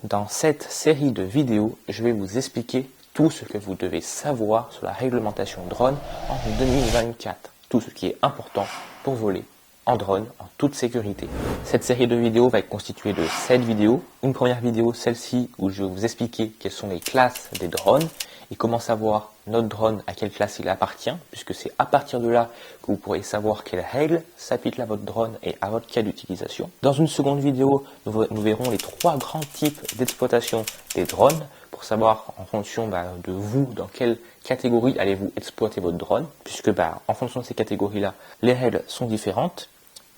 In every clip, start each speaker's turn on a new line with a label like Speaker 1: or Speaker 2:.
Speaker 1: Dans cette série de vidéos, je vais vous expliquer tout ce que vous devez savoir sur la réglementation drone en 2024. Tout ce qui est important pour voler en drone en toute sécurité. Cette série de vidéos va être constituée de 7 vidéos. Une première vidéo, celle-ci, où je vais vous expliquer quelles sont les classes des drones et comment savoir notre drone à quelle classe il appartient, puisque c'est à partir de là que vous pourrez savoir quelles règles s'appliquent à votre drone et à votre cas d'utilisation. Dans une seconde vidéo, nous verrons les 3 grands types d'exploitation des drones pour savoir en fonction de vous dans quelle catégorie allez-vous exploiter votre drone, puisque en fonction de ces catégories-là, les règles sont différentes.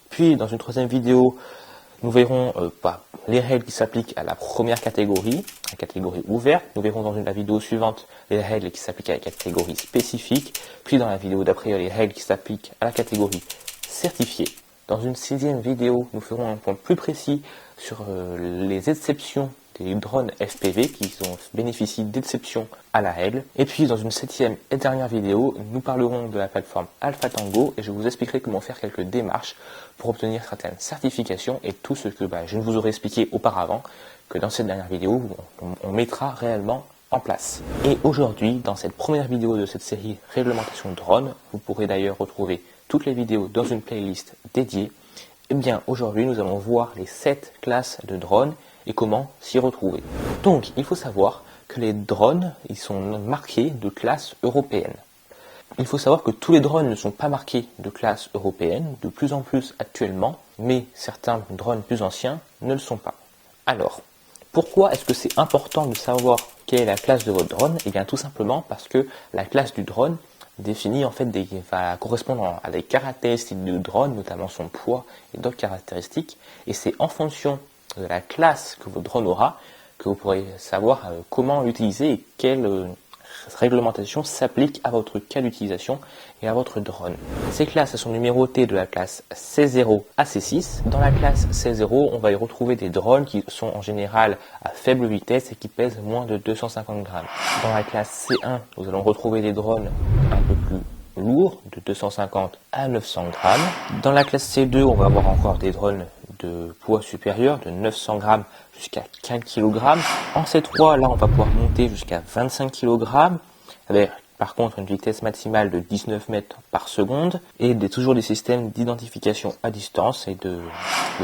Speaker 1: Puis dans une troisième vidéo, nous verrons les règles qui s'appliquent à la première catégorie, la catégorie ouverte. Nous verrons dans la vidéo suivante les règles qui s'appliquent à la catégorie spécifique. Puis dans la vidéo d'après, les règles qui s'appliquent à la catégorie certifiée. Dans une 6e vidéo, nous ferons un point plus précis sur les exceptions des drones FPV qui bénéficient d'exceptions à la règle. Et puis dans une 7e et dernière vidéo, nous parlerons de la plateforme Alpha Tango et je vous expliquerai comment faire quelques démarches pour obtenir certaines certifications et tout ce que je ne vous aurais expliqué auparavant, que dans cette dernière vidéo, on mettra réellement en place. Et aujourd'hui, dans cette première vidéo de cette série Réglementation drone, vous pourrez d'ailleurs retrouver toutes les vidéos dans une playlist dédiée. Et bien aujourd'hui, nous allons voir les 7 classes de drones et comment s'y retrouver. Donc, il faut savoir que les drones, ils sont marqués de classe européenne. Il faut savoir que tous les drones ne sont pas marqués de classe européenne, de plus en plus actuellement, mais certains drones plus anciens ne le sont pas. Alors, pourquoi est-ce que c'est important de savoir quelle est la classe de votre drone? Eh bien, tout simplement parce que la classe du drone définit en fait va correspondre à des caractéristiques du drone, notamment son poids et d'autres caractéristiques, et c'est en fonction de la classe que votre drone aura que vous pourrez savoir comment l'utiliser et quelle réglementation s'applique à votre cas d'utilisation et à votre drone. Ces classes sont numérotées de la classe C0 à C6. Dans la classe C0, on va y retrouver des drones qui sont en général à faible vitesse et qui pèsent moins de 250 grammes. Dans la classe C1, nous allons retrouver des drones un peu plus lourds, de 250 à 900 grammes. Dans la classe C2, on va avoir encore des drones de poids supérieur, de 900 grammes jusqu'à 4 kg. En C3, là, on va pouvoir monter jusqu'à 25 kg, avec par contre une vitesse maximale de 19 mètres par seconde et toujours des systèmes d'identification à distance et de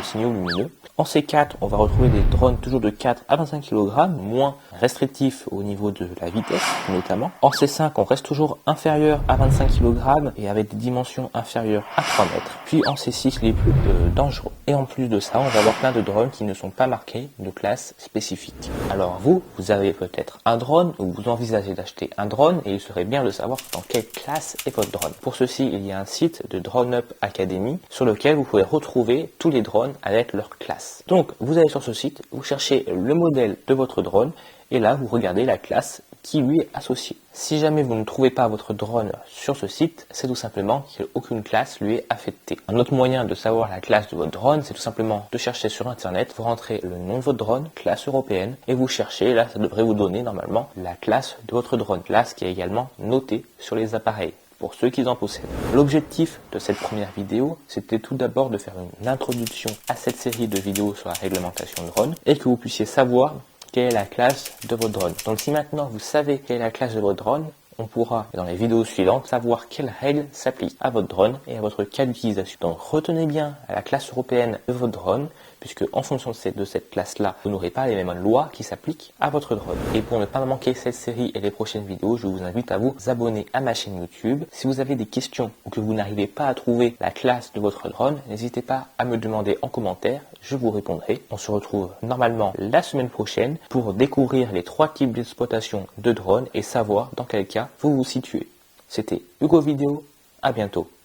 Speaker 1: signaux lumineux. En C4, on va retrouver des drones toujours de 4 à 25 kg, moins restrictifs au niveau de la vitesse notamment. En C5, on reste toujours inférieur à 25 kg et avec des dimensions inférieures à 3 mètres. Puis en C6, les plus dangereux. Et en plus de ça, on va avoir plein de drones qui ne sont pas marqués de classe spécifique. Alors vous avez peut-être un drone ou vous envisagez d'acheter un drone et il serait bien de savoir dans quelle classe est votre drone. Pour ceci, il y a un site de Drone Up Academy sur lequel vous pouvez retrouver tous les drones avec leur classe. Donc vous allez sur ce site, vous cherchez le modèle de votre drone et là vous regardez la classe qui lui est associée. Si jamais vous ne trouvez pas votre drone sur ce site, c'est tout simplement qu'aucune classe lui est affectée. Un autre moyen de savoir la classe de votre drone, c'est tout simplement de chercher sur internet, vous rentrez le nom de votre drone, classe européenne, et vous cherchez, là ça devrait vous donner normalement la classe de votre drone, classe qui est également notée sur les appareils, pour ceux qui en possèdent. L'objectif de cette première vidéo, c'était tout d'abord de faire une introduction à cette série de vidéos sur la réglementation drone, et que vous puissiez savoir quelle est la classe de votre drone. Donc si maintenant vous savez quelle est la classe de votre drone, on pourra, dans les vidéos suivantes, savoir quelles règles s'appliquent à votre drone et à votre cas d'utilisation. Donc retenez bien la classe européenne de votre drone, puisque en fonction de cette classe-là, vous n'aurez pas les mêmes lois qui s'appliquent à votre drone. Et pour ne pas manquer cette série et les prochaines vidéos, je vous invite à vous abonner à ma chaîne YouTube. Si vous avez des questions ou que vous n'arrivez pas à trouver la classe de votre drone, n'hésitez pas à me demander en commentaire, je vous répondrai. On se retrouve normalement la semaine prochaine pour découvrir les 3 types d'exploitation de drones et savoir dans quel cas vous vous situez. C'était Hugo Vidéo, à bientôt.